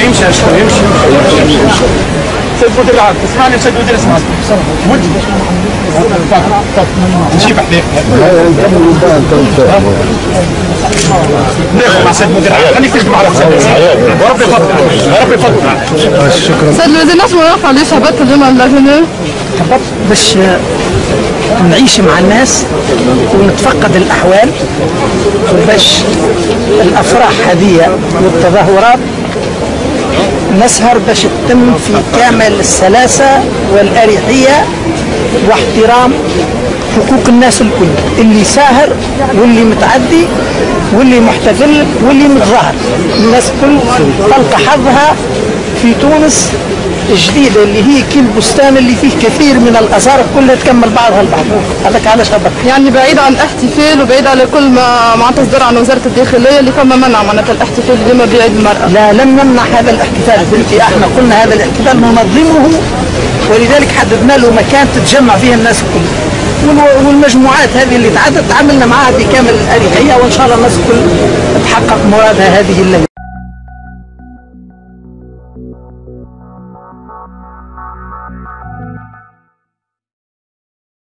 يمشي شوي يمشي سيد مدير العام اسمعني سيد مدير اسمعني ودي نجيب حديق مع سيد مدير العام خليك تجمع على وربي يفضل وربي يفضل. شكرا سيد الوزير الناس واقفه علاش هبطت اليوم اللجنه؟ هبط باش نعيش مع الناس ونتفقد الاحوال وباش الافراح هذه والتظاهرات نسهر باش تتم في كامل السلاسة والأريحية واحترام حقوق الناس الكل، اللي ساهر واللي متعدي واللي محتفل واللي متظاهر، الناس كل تلقى حظها في تونس جديدة اللي هي كل بستان اللي فيه كثير من الآثار كلها تكمل بعضها البعض. هذاك علاش هبط. يعني بعيد عن الاحتفال وبعيد على كل ما تصدر عن وزارة الداخلية اللي فما منع معناتها الاحتفال اليوم بعيد المرأة. لا لم نمنع هذا الاحتفال، بنتي احنا قلنا هذا الاحتفال ننظمه ولذلك حددنا له مكان تتجمع فيه الناس الكل. والمجموعات هذه اللي تعدت تعاملنا معها بكامل الأريحية وإن شاء الله الناس الكل تحقق مرادها هذه الليلة.